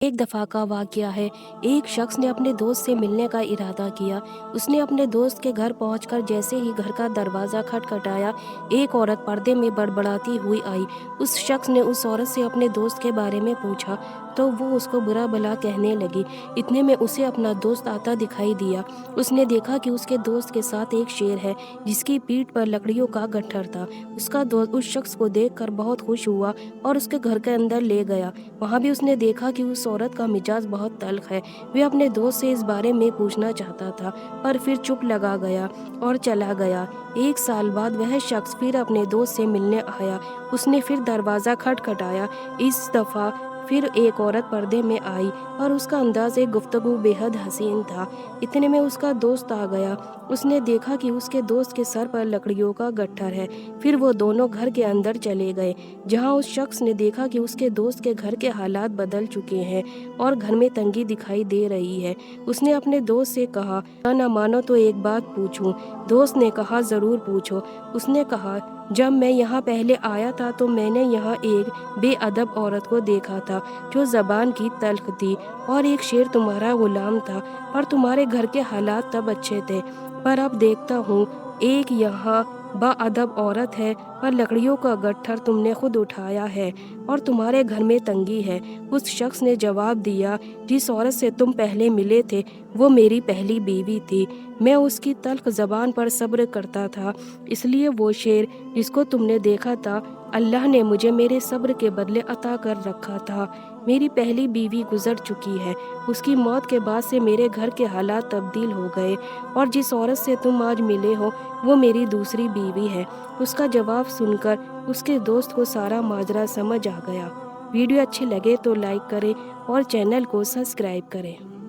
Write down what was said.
एक दफ़ा का वाक़या है। एक शख्स ने अपने दोस्त से मिलने का इरादा किया। उसने अपने दोस्त के घर पहुंचकर जैसे ही घर का दरवाज़ा खटखटाया, एक औरत पर्दे में बड़बड़ाती हुई आई। उस शख्स ने उस औरत से अपने दोस्त के बारे में पूछा तो वो उसको बुरा भला कहने लगी। इतने में उसे अपना दोस्त आता दिखाई दिया। उसने देखा कि उसके दोस्त के साथ एक शेर है जिसकी पीठ पर लकड़ियों का गट्ठर था। उसका दोस्त उस शख्स को देखकर बहुत खुश हुआ और उसके घर के अंदर ले गया। वहाँ भी उसने देखा कि उस औरत का मिजाज बहुत तल्ख है। वह अपने दोस्त से इस बारे में पूछना चाहता था पर फिर चुप लगा गया और चला गया। एक साल बाद वह शख्स फिर अपने दोस्त से मिलने आया। उसने फिर दरवाज़ा खटखटाया। इस दफ़ा फिर एक औरत पर्दे में आई और उसका अंदाज एक गुफ्तगू बेहद हसीन था। इतने में उसका दोस्त आ गया। उसने देखा कि उसके दोस्त के सर पर लकड़ियों का गट्ठर है। फिर वो दोनों घर के अंदर चले गए, जहाँ उस शख्स ने देखा कि उसके दोस्त के घर के हालात बदल चुके हैं और घर में तंगी दिखाई दे रही है। उसने अपने दोस्त से कहा, ना मानो तो एक बात पूछूं। दोस्त ने कहा, ज़रूर पूछो। उसने कहा, जब मैं यहाँ पहले आया था तो मैंने यहाँ एक बेअदब औरत को देखा था जो ज़बान की तल्ख थी और एक शेर तुम्हारा गुलाम था, पर तुम्हारे घर के हालात तब अच्छे थे। पर अब देखता हूँ एक यहाँ बाअदब औरत है पर लकड़ियों का गट्ठर तुमने खुद उठाया है और तुम्हारे घर में तंगी है। उस शख्स ने जवाब दिया, जिस औरत से तुम पहले मिले थे वो मेरी पहली बीवी थी। मैं उसकी तल्ख ज़बान पर सब्र करता था, इसलिए वो शेर जिसको तुमने देखा था अल्लाह ने मुझे मेरे सब्र के बदले अता कर रखा था। मेरी पहली बीवी गुजर चुकी है। उसकी मौत के बाद से मेरे घर के हालात तब्दील हो गए और जिस औरत से तुम आज मिले हो वो मेरी दूसरी बीवी है। उसका जवाब सुनकर उसके दोस्त को सारा माजरा समझ आ गया। वीडियो अच्छी लगे तो लाइक करें और चैनल को सब्सक्राइब करें।